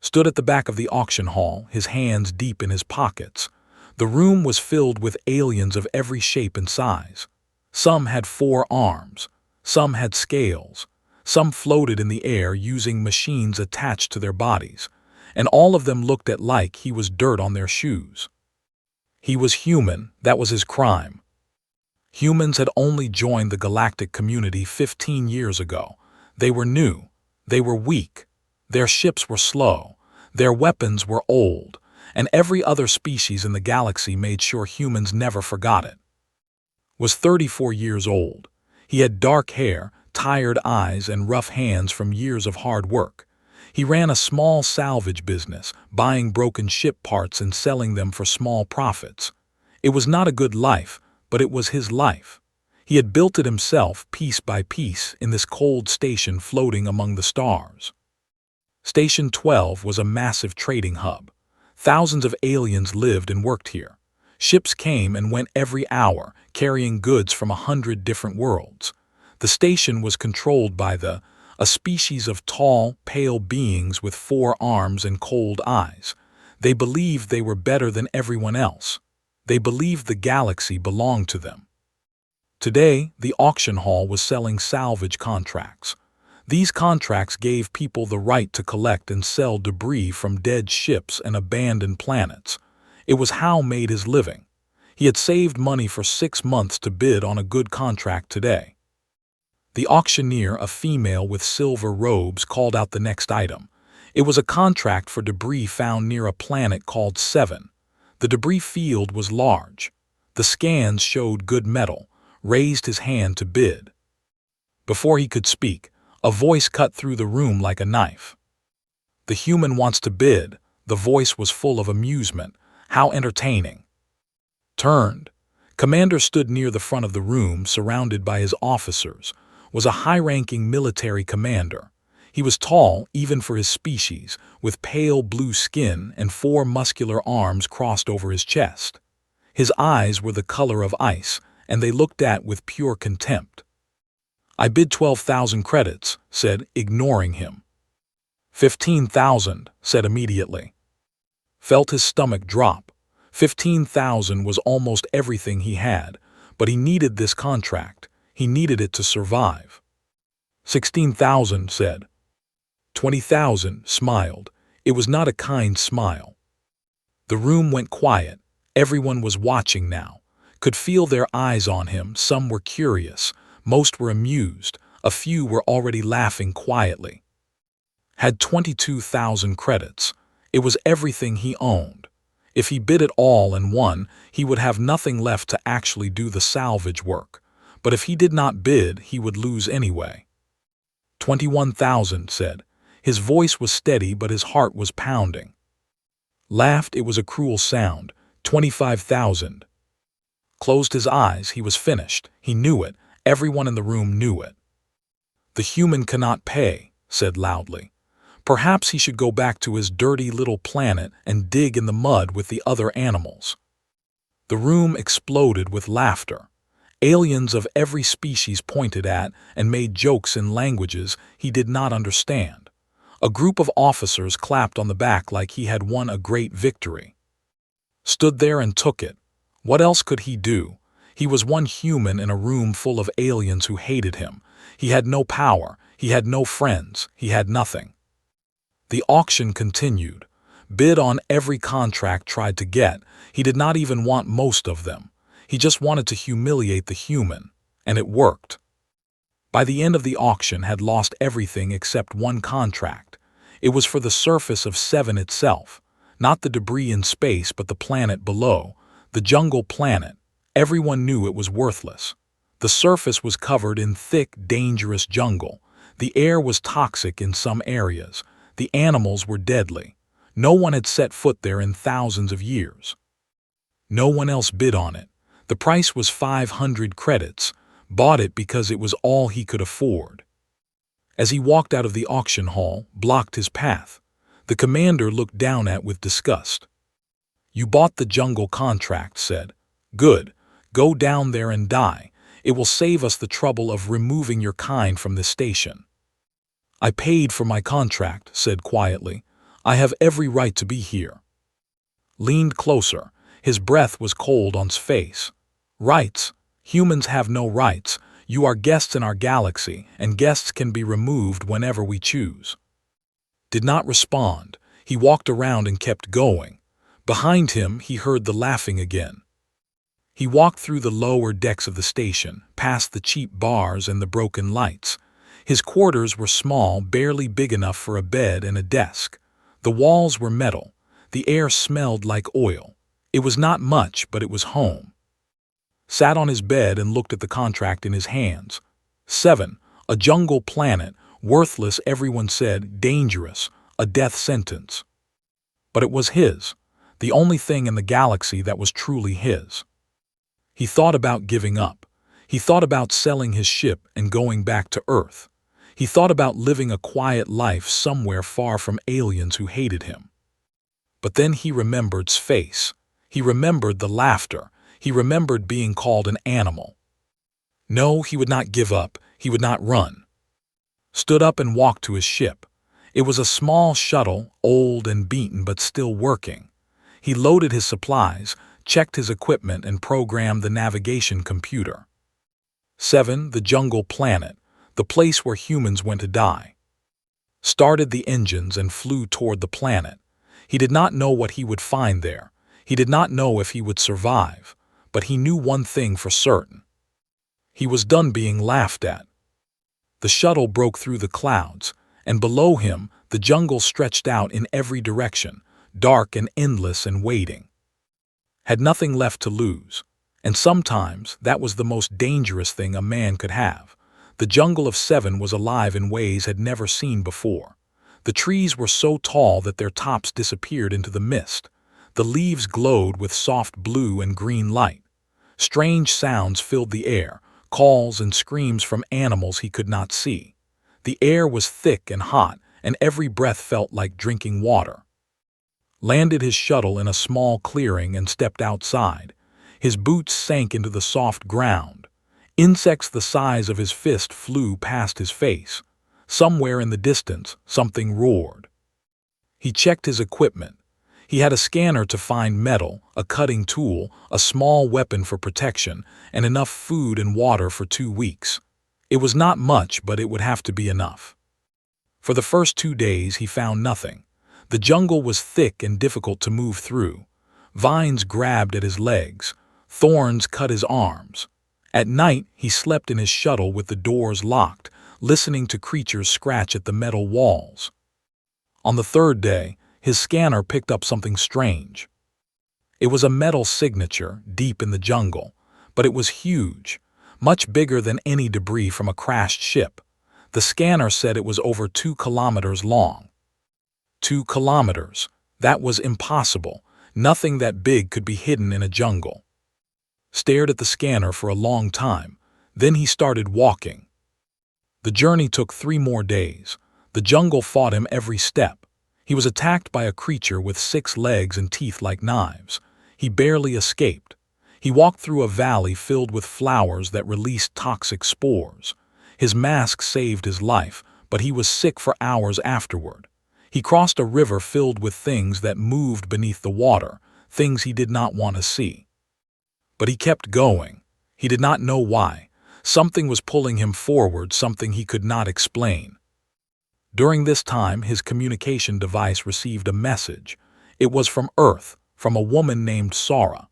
stood at the back of the auction hall, his hands deep in his pockets. The room was filled with aliens of every shape and size. Some had 4 arms, some had scales, some floated in the air using machines attached to their bodies, and all of them looked at like he was dirt on their shoes. He was human, that was his crime. Humans had only joined the galactic community 15 years ago. They were new, they were weak, their ships were slow, their weapons were old, and every other species in the galaxy made sure humans never forgot it. Was 34 years old. He had dark hair, tired eyes, and rough hands from years of hard work. He ran a small salvage business, buying broken ship parts and selling them for small profits. It was not a good life, but it was his life. He had built it himself, piece by piece, in this cold station floating among the stars. Station 12 was a massive trading hub. Thousands of aliens lived and worked here. Ships came and went every hour, carrying goods from 100 different worlds. The station was controlled by a species of tall, pale beings with 4 arms and cold eyes. They believed they were better than everyone else. They believed the galaxy belonged to them. Today, the auction hall was selling salvage contracts. These contracts gave people the right to collect and sell debris from dead ships and abandoned planets. It was how he made his living. He had saved money for 6 months to bid on a good contract today. The auctioneer, a female with silver robes, called out the next item. It was a contract for debris found near a planet called 7. The debris field was large. The scans showed good metal. Raised his hand to bid. Before he could speak, a voice cut through the room like a knife. "The human wants to bid." The voice was full of amusement. How entertaining. Turned. Commander stood near the front of the room, surrounded by his officers. Was a high-ranking military commander. He was tall, even for his species, with pale blue skin and 4 muscular arms crossed over his chest. His eyes were the color of ice, and they looked at with pure contempt. "I bid 12,000 credits, said, ignoring him. 15,000, said immediately. Felt his stomach drop. 15,000 was almost everything he had, but he needed this contract. He needed it to survive. 16,000, said. 20,000, smiled. It was not a kind smile. The room went quiet. Everyone was watching now. Could feel their eyes on him. Some were curious. Most were amused. A few were already laughing quietly. Had 22,000 credits. It was everything he owned. If he bid it all and won, he would have nothing left to actually do the salvage work. But if he did not bid, he would lose anyway. 21,000, said. His voice was steady, but his heart was pounding. Laughed, it was a cruel sound. 25,000. Closed his eyes, he was finished. He knew it. Everyone in the room knew it. The human cannot pay, said loudly. Perhaps he should go back to his dirty little planet and dig in the mud with the other animals. The room exploded with laughter. Aliens of every species pointed at and made jokes in languages he did not understand. A group of officers clapped on the back like he had won a great victory. Stood there and took it. What else could he do? He was one human in a room full of aliens who hated him. He had no power. He had no friends. He had nothing. The auction continued. Bid on every contract tried to get. He did not even want most of them. He just wanted to humiliate the human, and it worked. By the end of the auction, had lost everything except one contract. It was for the surface of 7 itself, not the debris in space but the planet below, the jungle planet. Everyone knew it was worthless. The surface was covered in thick, dangerous jungle. The air was toxic in some areas. The animals were deadly. No one had set foot there in thousands of years. No one else bid on it. The price was 500 credits. Bought it because it was all he could afford. As he walked out of the auction hall, blocked his path. The commander looked down at with disgust. You bought the jungle contract, said. Good. Go down there and die. It will save us the trouble of removing your kind from this station. I paid for my contract, said quietly. I have every right to be here. Leaned closer. His breath was cold on his face. Rights? Humans have no rights. You are guests in our galaxy, and guests can be removed whenever we choose. Did not respond. He walked around and kept going. Behind him, he heard the laughing again. He walked through the lower decks of the station, past the cheap bars and the broken lights. His quarters were small, barely big enough for a bed and a desk. The walls were metal. The air smelled like oil. It was not much, but it was home. Sat on his bed and looked at the contract in his hands. 7. A jungle planet, worthless, everyone said, dangerous, a death sentence. But it was his, the only thing in the galaxy that was truly his. He thought about giving up. He thought about selling his ship and going back to Earth. He thought about living a quiet life somewhere far from aliens who hated him. But then he remembered space. He remembered the laughter. He remembered being called an animal. No, he would not give up. He would not run. Stood up and walked to his ship. It was a small shuttle, old and beaten but still working. He loaded his supplies, checked his equipment, and programmed the navigation computer. 7. The jungle planet, the place where humans went to die. Started the engines and flew toward the planet. He did not know what he would find there. He did not know if he would survive. But he knew one thing for certain. He was done being laughed at. The shuttle broke through the clouds, and below him the jungle stretched out in every direction, dark and endless and waiting. Had nothing left to lose, and sometimes that was the most dangerous thing a man could have. The jungle of 7 was alive in ways had never seen before. The trees were so tall that their tops disappeared into the mist. The leaves glowed with soft blue and green light. Strange sounds filled the air, calls and screams from animals he could not see. The air was thick and hot, and every breath felt like drinking water. Landed his shuttle in a small clearing and stepped outside. His boots sank into the soft ground. Insects the size of his fist flew past his face. Somewhere in the distance, something roared. He checked his equipment. He had a scanner to find metal, a cutting tool, a small weapon for protection, and enough food and water for 2 weeks. It was not much, but it would have to be enough. For the first 2 days he found nothing. The jungle was thick and difficult to move through. Vines grabbed at his legs. Thorns cut his arms. At night he slept in his shuttle with the doors locked, listening to creatures scratch at the metal walls. On the 3rd day, his scanner picked up something strange. It was a metal signature deep in the jungle, but it was huge, much bigger than any debris from a crashed ship. The scanner said it was over 2 kilometers long. 2 kilometers. That was impossible. Nothing that big could be hidden in a jungle. Stared at the scanner for a long time. Then he started walking. The journey took 3 more days. The jungle fought him every step. He was attacked by a creature with 6 legs and teeth like knives. He barely escaped. He walked through a valley filled with flowers that released toxic spores. His mask saved his life, but he was sick for hours afterward. He crossed a river filled with things that moved beneath the water, things he did not want to see. But he kept going. He did not know why. Something was pulling him forward, something he could not explain. During this time, his communication device received a message. It was from Earth, from a woman named Sarah.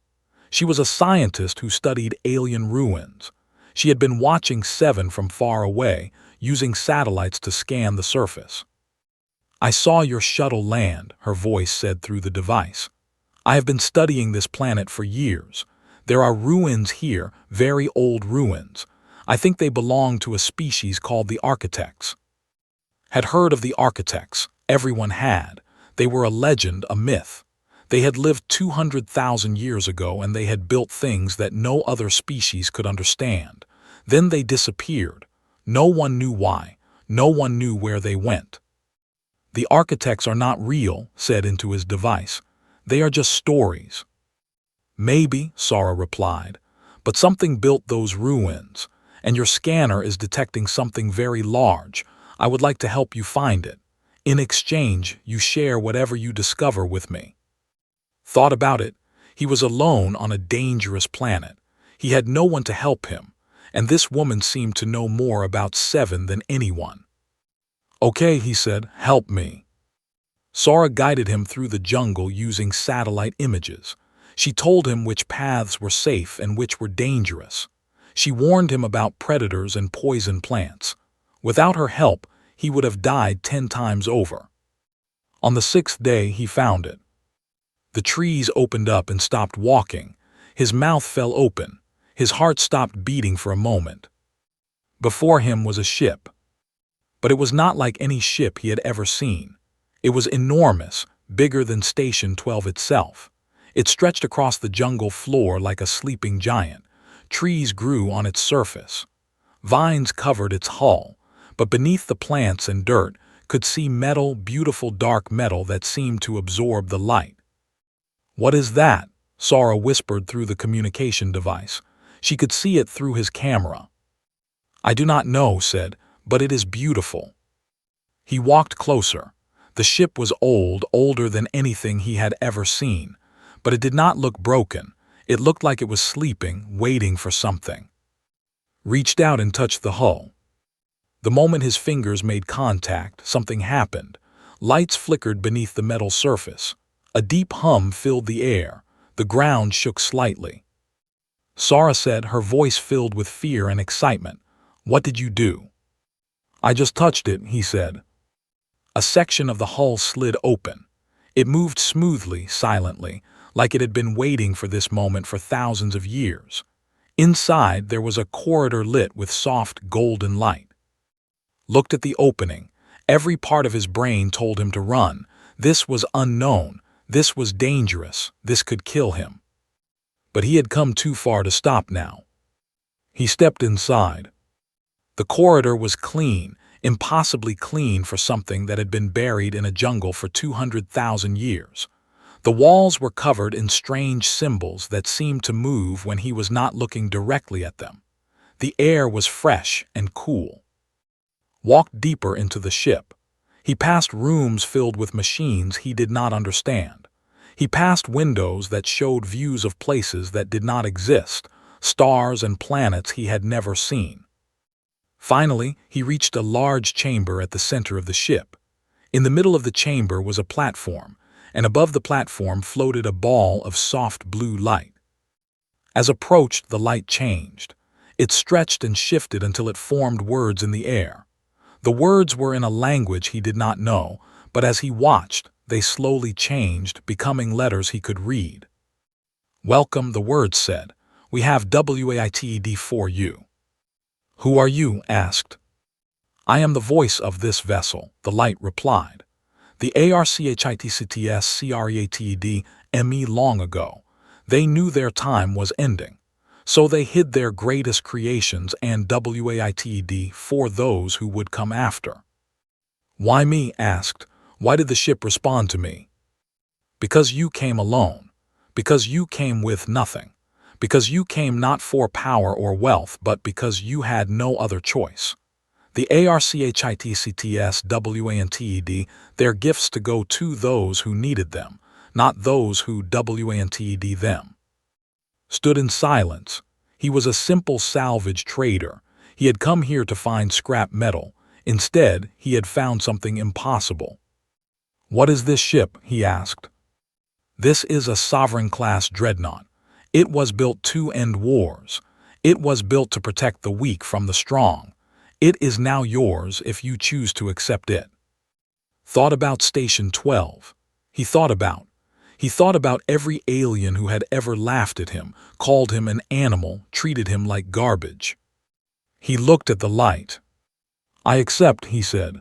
She was a scientist who studied alien ruins. She had been watching 7 from far away, using satellites to scan the surface. "I saw your shuttle land," her voice said through the device. "I have been studying this planet for years. There are ruins here, very old ruins. I think they belong to a species called the Architects." Had heard of the Architects. Everyone had. They were a legend, a myth. They had lived 200,000 years ago, and they had built things that no other species could understand. Then they disappeared. No one knew why. No one knew where they went. "The Architects are not real," said into his device. "They are just stories." "Maybe," Sarah replied, "but something built those ruins, and your scanner is detecting something very large. I would like to help you find it. In exchange, you share whatever you discover with me. Thought about it. He was alone on a dangerous planet. He had no one to help him, and this woman seemed to know more about Seven than anyone. Okay, he said, help me. Sora guided him through the jungle using satellite images. She told him which paths were safe and which were dangerous. She warned him about predators and poison plants. Without her help, he would have died 10 times over. On the 6th day, he found it. The trees opened up and stopped walking. His mouth fell open. His heart stopped beating for a moment. Before him was a ship. But it was not like any ship he had ever seen. It was enormous, bigger than Station 12 itself. It stretched across the jungle floor like a sleeping giant. Trees grew on its surface. Vines covered its hull, but beneath the plants and dirt could see metal, beautiful dark metal that seemed to absorb the light. What is that? Sora whispered through the communication device. She could see it through his camera. I do not know, said, but it is beautiful. He walked closer. The ship was old, older than anything he had ever seen, but it did not look broken. It looked like it was sleeping, waiting for something. Reached out and touched the hull. The moment his fingers made contact, something happened. Lights flickered beneath the metal surface. A deep hum filled the air. The ground shook slightly. Sora said, her voice filled with fear and excitement. What did you do? I just touched it, he said. A section of the hull slid open. It moved smoothly, silently, like it had been waiting for this moment for thousands of years. Inside, there was a corridor lit with soft, golden light. Looked at the opening. Every part of his brain told him to run. This was unknown. This was dangerous. This could kill him. But he had come too far to stop now. He stepped inside. The corridor was clean, impossibly clean for something that had been buried in a jungle for 200,000 years. The walls were covered in strange symbols that seemed to move when he was not looking directly at them. The air was fresh and cool. Walked deeper into the ship. He passed rooms filled with machines he did not understand. He passed windows that showed views of places that did not exist, stars and planets he had never seen. Finally, he reached a large chamber at the center of the ship. In the middle of the chamber was a platform, and above the platform floated a ball of soft blue light. As approached, the light changed. It stretched and shifted until it formed words in the air. The words were in a language he did not know, but as he watched, they slowly changed, becoming letters he could read. Welcome, the words said. We have WAITED for you. Who are you? Asked. I am the voice of this vessel, the light replied. The ARCHITCSCREATED long ago. They knew their time was ending. So they hid their greatest creations and WAITED for those who would come after. Why me? Asked. Why did the ship respond to me? Because you came alone. Because you came with nothing. Because you came not for power or wealth, but because you had no other choice. The ARCHITCTSWANTED, their gifts to go to those who needed them, not those who WANTED them. Stood in silence. He was a simple salvage trader. He had come here to find scrap metal. Instead, he had found something impossible. What is this ship? He asked. This is a sovereign-class dreadnought. It was built to end wars. It was built to protect the weak from the strong. It is now yours if you choose to accept it. Thought about Station 12. He thought about every alien who had ever laughed at him, called him an animal, treated him like garbage. He looked at the light. I accept, he said.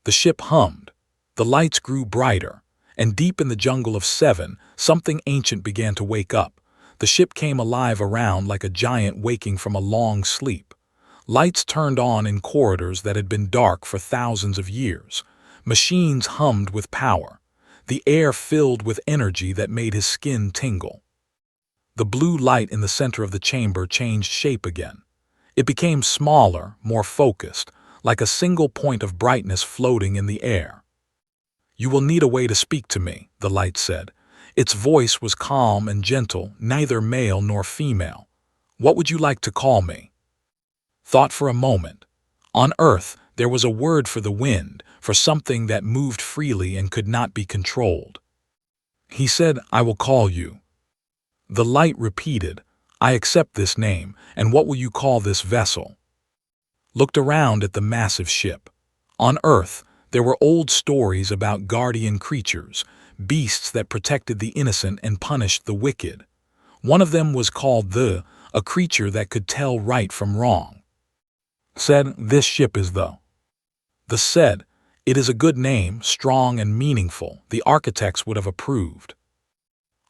The ship hummed. The lights grew brighter, and deep in the jungle of Seven, something ancient began to wake up. The ship came alive around like a giant waking from a long sleep. Lights turned on in corridors that had been dark for thousands of years. Machines hummed with power. The air filled with energy that made his skin tingle. The blue light in the center of the chamber changed shape again. It became smaller, more focused, like a single point of brightness floating in the air. "You will need a way to speak to me," the light said. Its voice was calm and gentle, neither male nor female. "What would you like to call me?" Thought for a moment. On Earth, there was a word for the wind, for something that moved freely and could not be controlled. He said, "I will call you." The light repeated, "I accept this name, and what will you call this vessel?" Looked around at the massive ship. On Earth, there were old stories about guardian creatures, beasts that protected the innocent and punished the wicked. One of them was called a creature that could tell right from wrong. Said, "This ship is the said, "It is a good name, strong and meaningful. The architects would have approved."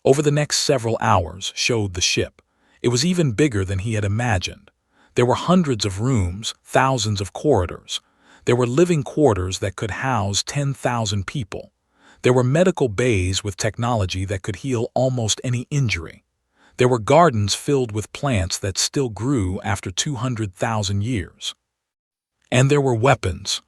Over the next several hours showed the ship. It was even bigger than he had imagined. There were hundreds of rooms, thousands of corridors. There were living quarters that could house 10,000 people. There were medical bays with technology that could heal almost any injury. There were gardens filled with plants that still grew after 200,000 years. And there were weapons.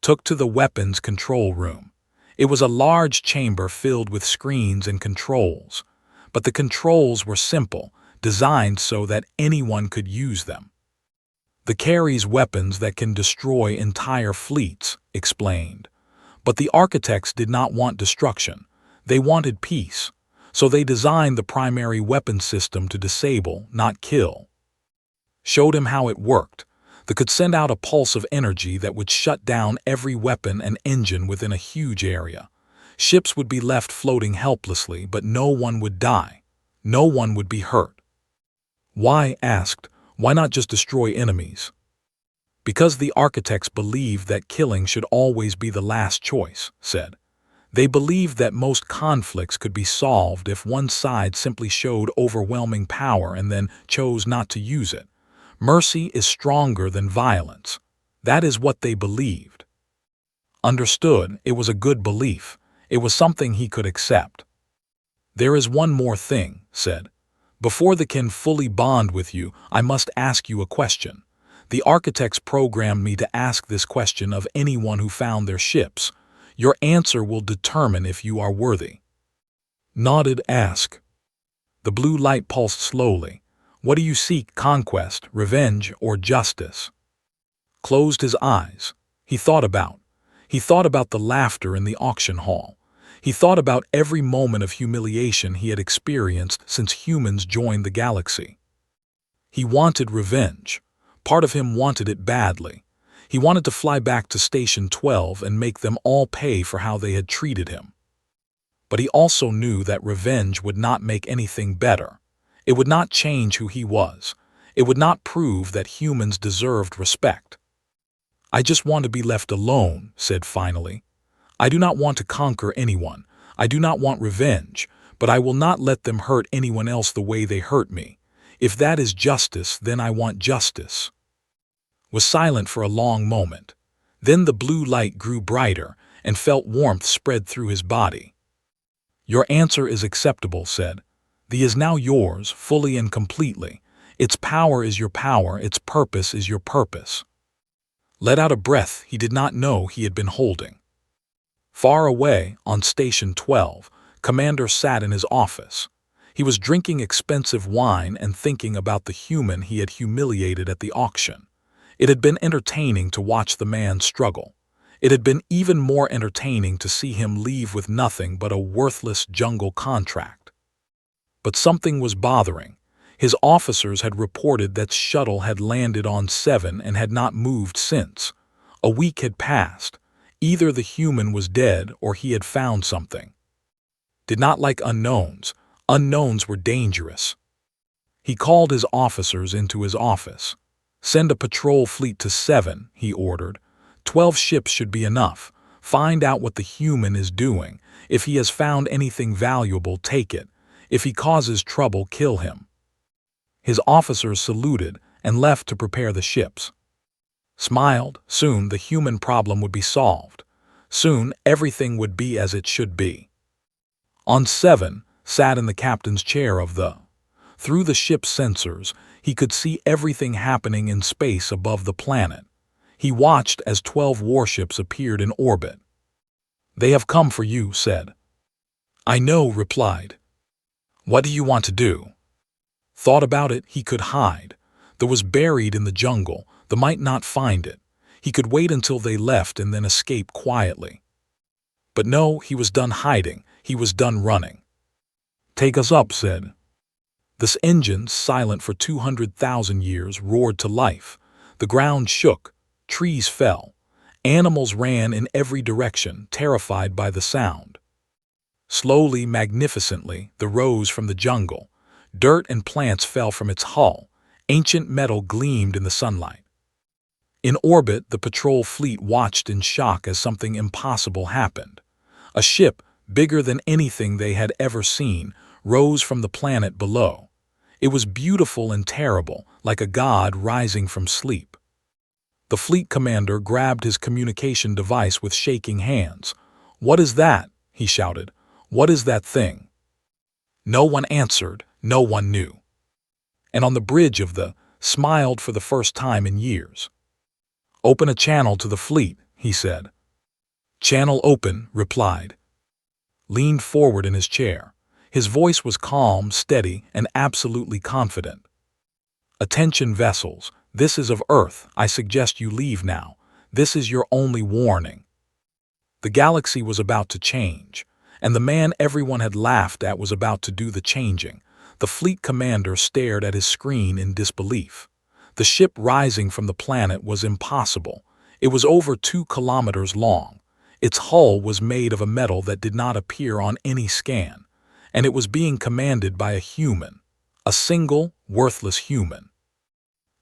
Took to the weapons control room. It was a large chamber filled with screens and controls. But the controls were simple, designed so that anyone could use them. "The carries weapons that can destroy entire fleets," explained. But the architects did not want destruction. They wanted peace. So they designed the primary weapon system to disable, not kill. Showed him how it worked. They could send out a pulse of energy that would shut down every weapon and engine within a huge area. Ships would be left floating helplessly, but no one would die. No one would be hurt. Why, asked, why not just destroy enemies? Because the architects believed that killing should always be the last choice, said. They believed that most conflicts could be solved if one side simply showed overwhelming power and then chose not to use it. Mercy is stronger than violence. That is what they believed. Understood, it was a good belief. It was something he could accept. "There is one more thing," said. "Before they can fully bond with you, I must ask you a question. The architects programmed me to ask this question of anyone who found their ships. Your answer will determine if you are worthy." Nodded, ask. The blue light pulsed slowly. "What do you seek, conquest, revenge, or justice?" Closed his eyes. He thought about the laughter in the auction hall. He thought about every moment of humiliation he had experienced since humans joined the galaxy. He wanted revenge. Part of him wanted it badly. He wanted to fly back to Station 12 and make them all pay for how they had treated him. But he also knew that revenge would not make anything better. It would not change who he was. It would not prove that humans deserved respect. "I just want to be left alone," said finally. "I do not want to conquer anyone. I do not want revenge, but I will not let them hurt anyone else the way they hurt me. If that is justice, then I want justice." Was silent for a long moment. Then the blue light grew brighter and felt warmth spread through his body. "Your answer is acceptable," said. "The is now yours, fully and completely. Its power is your power, its purpose is your purpose." Let out a breath he did not know he had been holding. Far away, on Station 12, Commander sat in his office. He was drinking expensive wine and thinking about the human he had humiliated at the auction. It had been entertaining to watch the man struggle. It had been even more entertaining to see him leave with nothing but a worthless jungle contract. But something was bothering. His officers had reported that shuttle had landed on 7 and had not moved since. A week had passed. Either the human was dead or he had found something. Did not like unknowns. Unknowns were dangerous. He called his officers into his office. "Send a patrol fleet to 7, he ordered. 12 ships should be enough. Find out what the human is doing. If he has found anything valuable, take it. If he causes trouble, kill him." His officers saluted and left to prepare the ships. Smiled. Soon the human problem would be solved. Soon everything would be as it should be. On 7, sat in the captain's chair of the. Through the ship's sensors, he could see everything happening in space above the planet. He watched as 12 warships appeared in orbit. They have come for you, said. I know, replied. What do you want to do? Thought about it, he could hide. There was buried in the jungle, they might not find it. He could wait until they left and then escape quietly. But no, he was done hiding, he was done running. Take us up, said. This engine, silent for 200,000 years, roared to life. The ground shook, trees fell. Animals ran in every direction, terrified by the sound. Slowly, magnificently, they rose from the jungle. Dirt and plants fell from its hull. Ancient metal gleamed in the sunlight. In orbit, the patrol fleet watched in shock as something impossible happened. A ship, bigger than anything they had ever seen, rose from the planet below. It was beautiful and terrible, like a god rising from sleep. The fleet commander grabbed his communication device with shaking hands. What is that? He shouted. What is that thing? No one answered, no one knew. And on the bridge of the smiled for the first time in years. Open a channel to the fleet, he said. Channel open, replied. Leaned forward in his chair. His voice was calm, steady, and absolutely confident. Attention vessels, this is of Earth. I suggest you leave now. This is your only warning. The galaxy was about to change, and the man everyone had laughed at was about to do the changing. The fleet commander stared at his screen in disbelief. The ship rising from the planet was impossible. It was over 2 kilometers long. Its hull was made of a metal that did not appear on any scan, and it was being commanded by a human, a single, worthless human.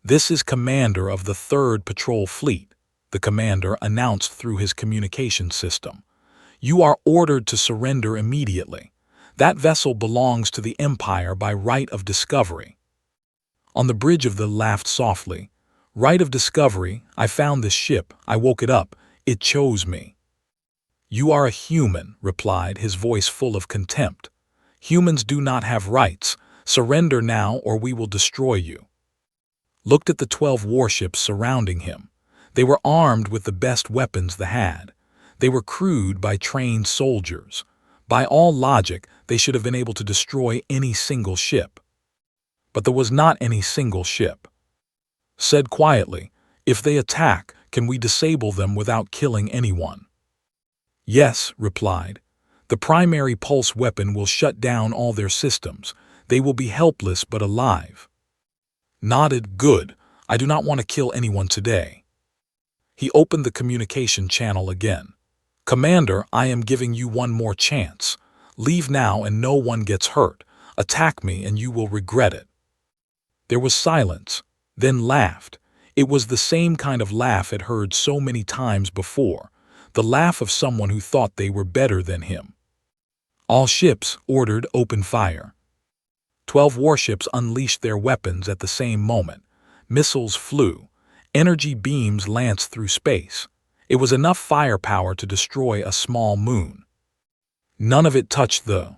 This is commander of the 3rd Patrol Fleet, the commander announced through his communication system. You are ordered to surrender immediately. That vessel belongs to the Empire by right of discovery. On the bridge of the laughed softly. Right of discovery, I found this ship, I woke it up, it chose me. You are a human, replied, his voice full of contempt. Humans do not have rights. Surrender now or we will destroy you. Looked at the 12 warships surrounding him. They were armed with the best weapons they had. They were crewed by trained soldiers. By all logic, they should have been able to destroy any single ship. But there was not any single ship. Said quietly, if they attack, can we disable them without killing anyone? Yes, replied. The primary pulse weapon will shut down all their systems. They will be helpless but alive. Nodded, good. I do not want to kill anyone today. He opened the communication channel again. Commander, I am giving you one more chance. Leave now and no one gets hurt. Attack me and you will regret it. There was silence, then laughed. It was the same kind of laugh I'd heard so many times before, the laugh of someone who thought they were better than him. All ships ordered open fire. 12 warships unleashed their weapons at the same moment. Missiles flew. Energy beams lanced through space. It was enough firepower to destroy a small moon. None of it touched the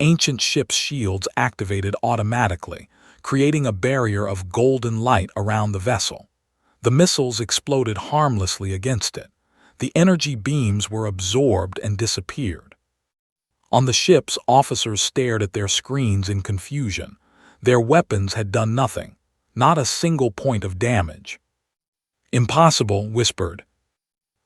ancient ship's shields activated automatically, creating a barrier of golden light around the vessel. The missiles exploded harmlessly against it. The energy beams were absorbed and disappeared. On the ships, officers stared at their screens in confusion. Their weapons had done nothing, not a single point of damage. Impossible, whispered.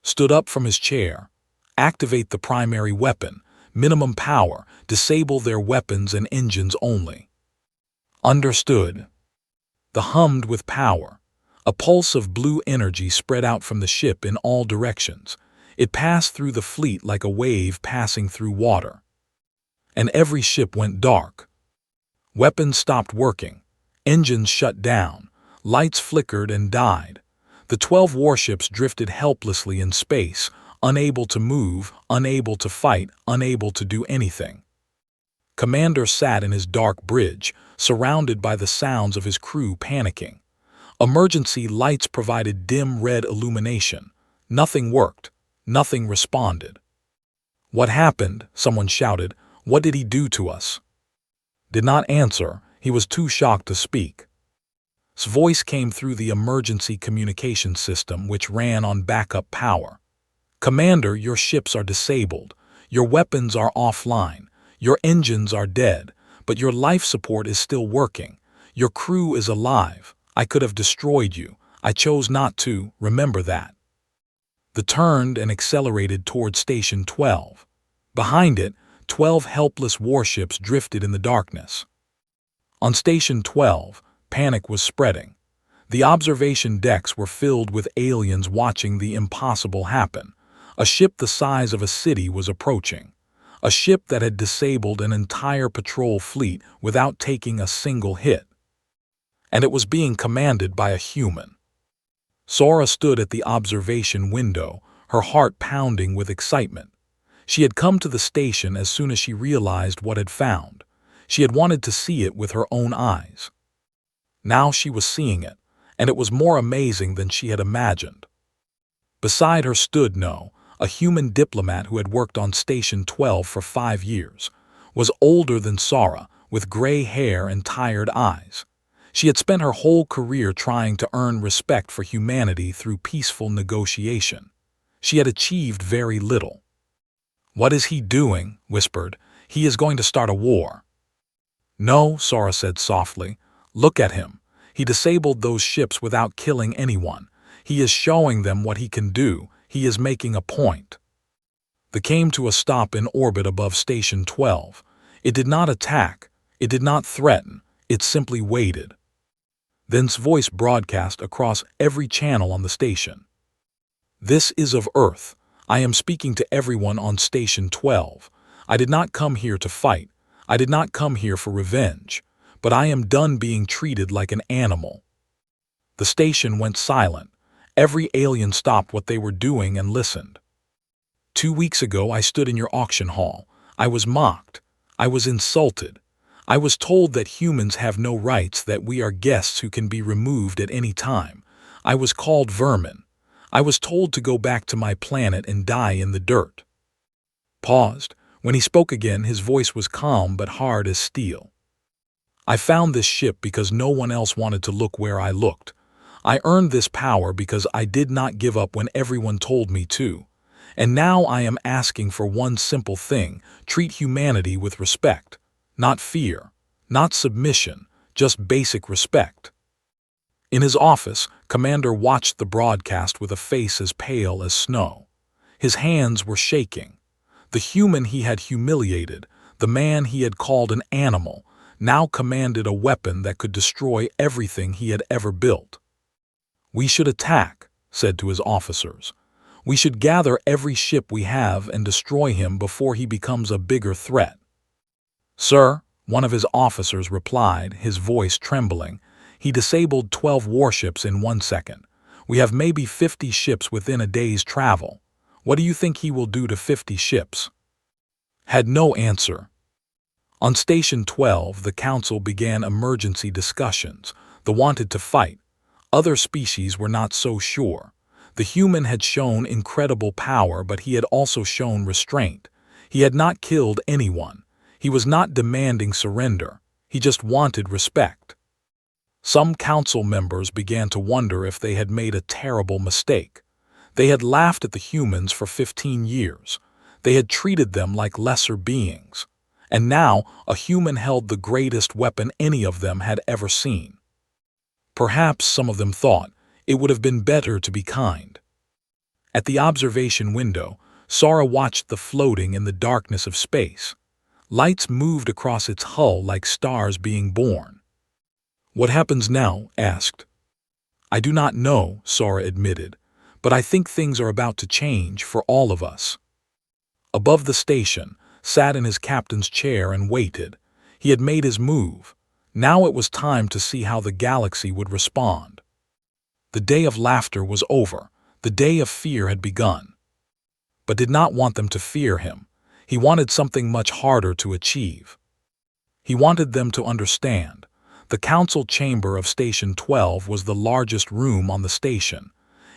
Stood up from his chair. Activate the primary weapon, minimum power, disable their weapons and engines only. Understood. The hummed with power. A pulse of blue energy spread out from the ship in all directions. It passed through the fleet like a wave passing through water. And every ship went dark. Weapons stopped working. Engines shut down. Lights flickered and died. The 12 warships drifted helplessly in space, unable to move, unable to fight, unable to do anything. Commander sat in his dark bridge, surrounded by the sounds of his crew panicking. Emergency lights provided dim red illumination. Nothing worked. Nothing responded. What happened? Someone shouted. What did he do to us? Did not answer. He was too shocked to speak. His voice came through the emergency communication system, which ran on backup power. "Commander, your ships are disabled. Your weapons are offline. Your engines are dead, but your life support is still working. Your crew is alive. I could have destroyed you. I chose not to, remember that." They turned and accelerated toward Station 12. Behind it, 12 helpless warships drifted in the darkness. On Station 12, panic was spreading. The observation decks were filled with aliens watching the impossible happen. A ship the size of a city was approaching. A ship that had disabled an entire patrol fleet without taking a single hit. And it was being commanded by a human. Sora stood at the observation window, her heart pounding with excitement. She had come to the station as soon as she realized what had found. She had wanted to see it with her own eyes. Now she was seeing it, and it was more amazing than she had imagined. Beside her stood No, a human diplomat who had worked on Station 12 for 5 years, was older than Sora, with gray hair and tired eyes. She had spent her whole career trying to earn respect for humanity through peaceful negotiation. She had achieved very little. "What is he doing?" whispered. "He is going to start a war." "No," Sora said softly. "Look at him. He disabled those ships without killing anyone. He is showing them what he can do. He is making a point." They came to a stop in orbit above Station 12. It did not attack. It did not threaten. It simply waited. Then's voice broadcast across every channel on the station. "This is of Earth. I am speaking to everyone on Station 12. I did not come here to fight. I did not come here for revenge. But I am done being treated like an animal." The station went silent. Every alien stopped what they were doing and listened. "2 weeks ago I stood in your auction hall. I was mocked. I was insulted. I was told that humans have no rights, that we are guests who can be removed at any time. I was called vermin. I was told to go back to my planet and die in the dirt." Paused. When he spoke again, his voice was calm but hard as steel. "I found this ship because no one else wanted to look where I looked. I earned this power because I did not give up when everyone told me to. And now I am asking for one simple thing: treat humanity with respect. Not fear, not submission, just basic respect." In his office, Commander watched the broadcast with a face as pale as snow. His hands were shaking. The human he had humiliated, the man he had called an animal, now commanded a weapon that could destroy everything he had ever built. "We should attack," said to his officers. "We should gather every ship we have and destroy him before he becomes a bigger threat." "Sir," one of his officers replied, his voice trembling, "he disabled 12 warships in 1 second. We have maybe 50 ships within a day's travel. What do you think he will do to 50 ships?" Had no answer. On Station 12, the Council began emergency discussions. They wanted to fight. Other species were not so sure. The human had shown incredible power, but he had also shown restraint. He had not killed anyone. He was not demanding surrender. He just wanted respect. Some council members began to wonder if they had made a terrible mistake. They had laughed at the humans for 15 years. They had treated them like lesser beings. And now a human held the greatest weapon any of them had ever seen. Perhaps some of them thought it would have been better to be kind. At the observation window, Sora watched the floating in the darkness of space. Lights moved across its hull like stars being born. "What happens now?" asked. "I do not know," Sora admitted, "but I think things are about to change for all of us." Above the station, sat in his captain's chair and waited. He had made his move. Now it was time to see how the galaxy would respond. The day of laughter was over. The day of fear had begun. But did not want them to fear him. He wanted something much harder to achieve. He wanted them to understand. The council chamber of Station 12 was the largest room on the station.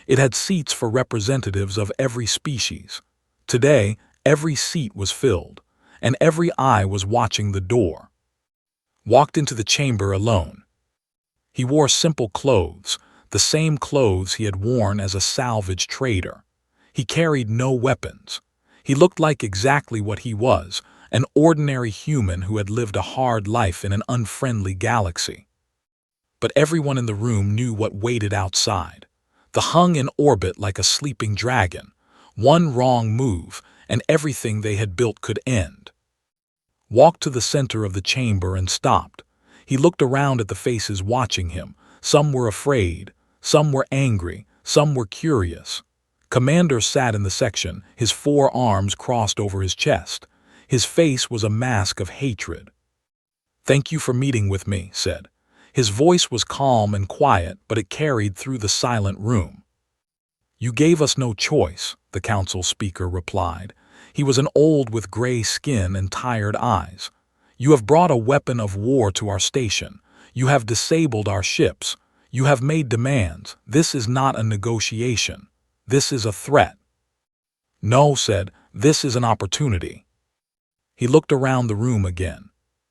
It had seats for representatives of every species. Today, every seat was filled, and every eye was watching the door. Walked into the chamber alone. He wore simple clothes, the same clothes he had worn as a salvage trader. He carried no weapons. He looked like exactly what he was, an ordinary human who had lived a hard life in an unfriendly galaxy. But everyone in the room knew what waited outside. The hung in orbit like a sleeping dragon. One wrong move, and everything they had built could end. Walked to the center of the chamber and stopped. He looked around at the faces watching him. Some were afraid, some were angry, some were curious. Commander sat in the section, his 4 arms crossed over his chest. His face was a mask of hatred. "Thank you for meeting with me," said. His voice was calm and quiet, but it carried through the silent room. "You gave us no choice," the council speaker replied. He was an old with gray skin and tired eyes. "You have brought a weapon of war to our station. You have disabled our ships. You have made demands. This is not a negotiation. This is a threat." "No," said, "this is an opportunity." He looked around the room again.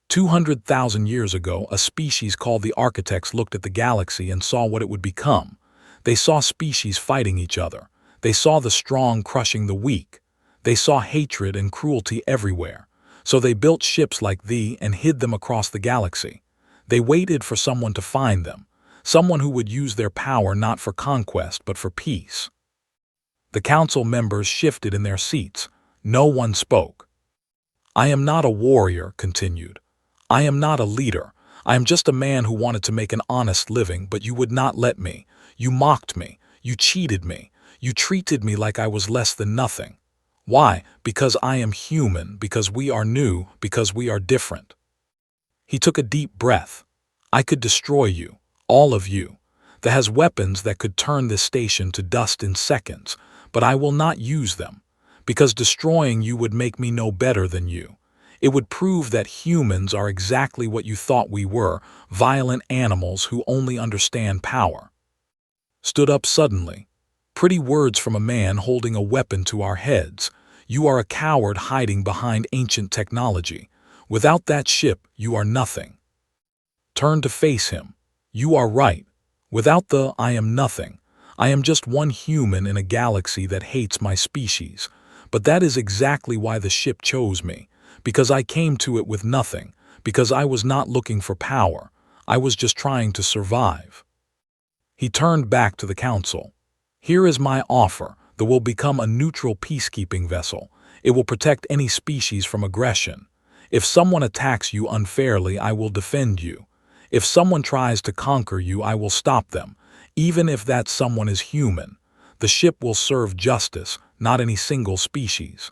200,000 years ago, a species called the Architects looked at the galaxy and saw what it would become. They saw species fighting each other. They saw the strong crushing the weak. They saw hatred and cruelty everywhere. So they built ships like thee and hid them across the galaxy. They waited for someone to find them, someone who would use their power not for conquest but for peace. The council members shifted in their seats. No one spoke. "I am not a warrior," continued. "I am not a leader. I am just a man who wanted to make an honest living, but you would not let me. You mocked me. You cheated me. You treated me like I was less than nothing. Why? Because I am human, because we are new, because we are different." He took a deep breath. "I could destroy you, all of you. That has weapons that could turn this station to dust in seconds, but I will not use them, because destroying you would make me no better than you. It would prove that humans are exactly what you thought we were, violent animals who only understand power." Stood up suddenly. "Pretty words from a man holding a weapon to our heads. You are a coward hiding behind ancient technology. Without that ship, you are nothing." Turned to face him. "You are right. Without the I am nothing. I am just one human in a galaxy that hates my species. But that is exactly why the ship chose me. Because I came to it with nothing. Because I was not looking for power. I was just trying to survive." He turned back to the council. "Here is my offer. That will become a neutral peacekeeping vessel. It will protect any species from aggression. If someone attacks you unfairly, I will defend you. If someone tries to conquer you, I will stop them, even if that someone is human. The ship will serve justice, not any single species."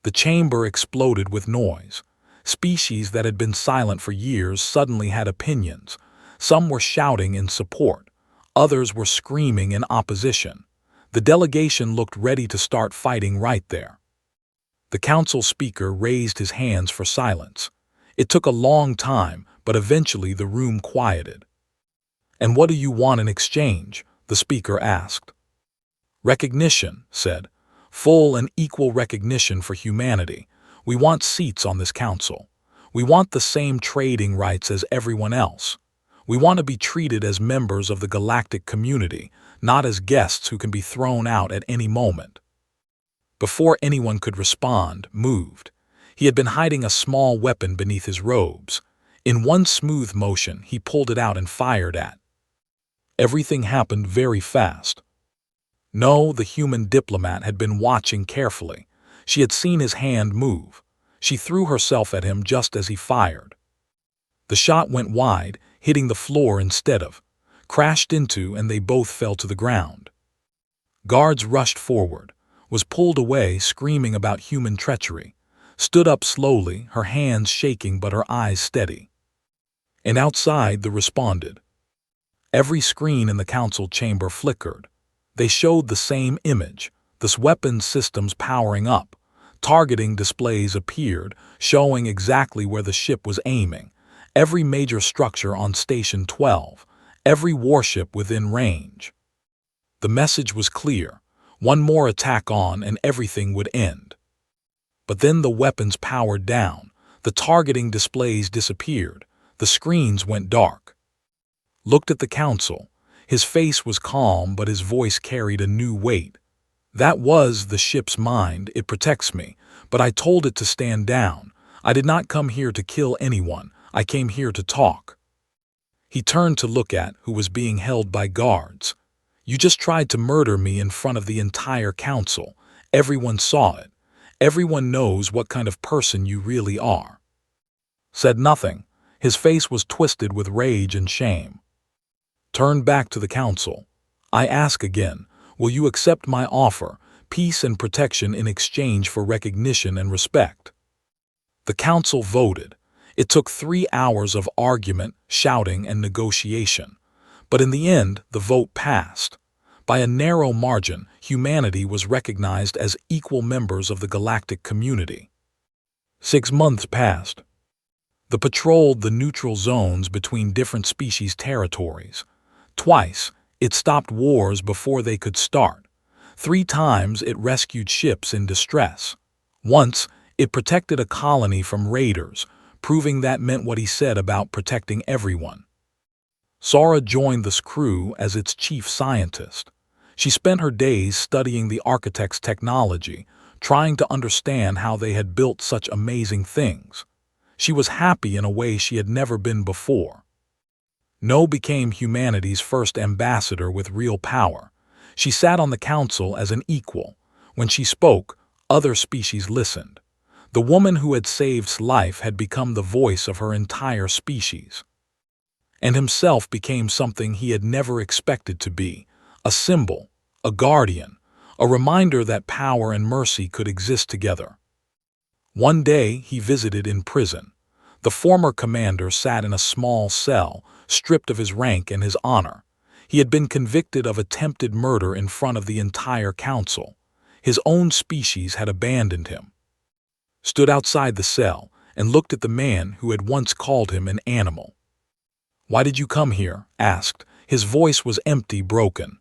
The chamber exploded with noise. Species that had been silent for years suddenly had opinions. Some were shouting in support. Others were screaming in opposition. The delegation looked ready to start fighting right there. The council speaker raised his hands for silence. It took a long time, but eventually the room quieted. "And what do you want in exchange?" the speaker asked. "Recognition," said. "Full and equal recognition for humanity. We want seats on this council. We want the same trading rights as everyone else. We want to be treated as members of the galactic community, not as guests who can be thrown out at any moment." Before anyone could respond, moved. He had been hiding a small weapon beneath his robes. In one smooth motion, he pulled it out and fired at. Everything happened very fast. No, the human diplomat had been watching carefully. She had seen his hand move. She threw herself at him just as he fired. The shot went wide, hitting the floor instead of, crashed into, and they both fell to the ground. Guards rushed forward, was pulled away screaming about human treachery, stood up slowly, her hands shaking but her eyes steady. And outside the responded. Every screen in the council chamber flickered. They showed the same image, the weapons systems powering up. Targeting displays appeared, showing exactly where the ship was aiming. Every major structure on Station 12, every warship within range. The message was clear. One more attack on and everything would end. But then the weapons powered down. The targeting displays disappeared. The screens went dark. Looked at the council. His face was calm, but his voice carried a new weight. That was the ship's mind, it protects me, but I told it to stand down. I did not come here to kill anyone, I came here to talk. He turned to look at who was being held by guards. You just tried to murder me in front of the entire council. Everyone saw it. Everyone knows what kind of person you really are. Said nothing. His face was twisted with rage and shame. Turned back to the council. I ask again, will you accept my offer, peace and protection in exchange for recognition and respect? The council voted. It took 3 hours of argument, shouting, and negotiation. But in the end, the vote passed. By a narrow margin, humanity was recognized as equal members of the galactic community. 6 months passed. They patrolled the neutral zones between different species territories. Twice, it stopped wars before they could start. 3 times, it rescued ships in distress. Once, it protected a colony from raiders, proving that meant what he said about protecting everyone. Sora joined this crew as its chief scientist. She spent her days studying the architect's technology, trying to understand how they had built such amazing things. She was happy in a way she had never been before. No became humanity's first ambassador with real power. She sat on the council as an equal. When she spoke, other species listened. The woman who had saved life had become the voice of her entire species. And himself became something he had never expected to be, a symbol, a guardian, a reminder that power and mercy could exist together. One day he visited in prison. The former commander sat in a small cell, stripped of his rank and his honor. He had been convicted of attempted murder in front of the entire council. His own species had abandoned him. Stood outside the cell and looked at the man who had once called him an animal. "Why did you come here?" asked. His voice was empty, broken.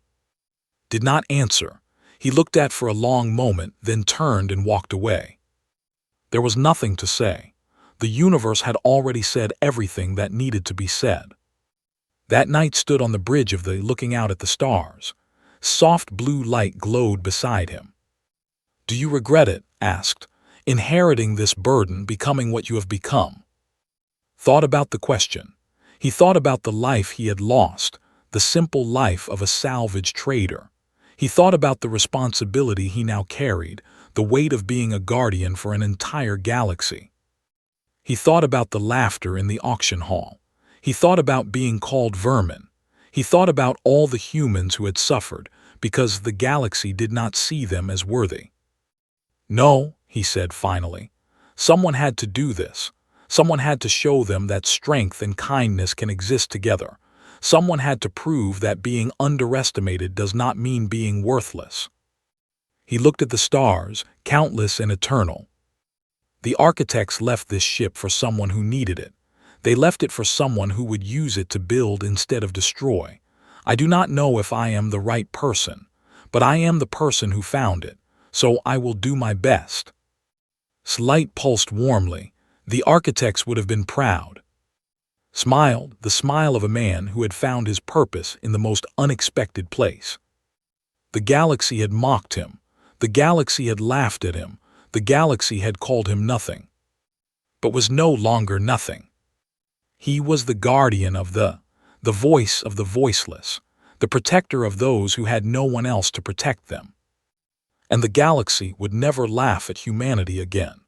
Did not answer. He looked at for a long moment, then turned and walked away. There was nothing to say. The universe had already said everything that needed to be said. That night stood on the bridge of the looking out at the stars. Soft blue light glowed beside him. "Do you regret it?" asked. "Inheriting this burden, becoming what you have become?" Thought about the question. He thought about the life he had lost, the simple life of a salvage trader. He thought about the responsibility he now carried, the weight of being a guardian for an entire galaxy. He thought about the laughter in the auction hall. He thought about being called vermin. He thought about all the humans who had suffered because the galaxy did not see them as worthy. "No," he said finally. "Someone had to do this. Someone had to show them that strength and kindness can exist together. Someone had to prove that being underestimated does not mean being worthless." He looked at the stars, countless and eternal. The architects left this ship for someone who needed it. They left it for someone who would use it to build instead of destroy. I do not know if I am the right person, but I am the person who found it, so I will do my best. Light pulsed warmly. The architects would have been proud. Smiled, the smile of a man who had found his purpose in the most unexpected place. The galaxy had mocked him. The galaxy had laughed at him. The galaxy had called him nothing, but was no longer nothing. He was the guardian of the voice of the voiceless, the protector of those who had no one else to protect them. And the galaxy would never laugh at humanity again.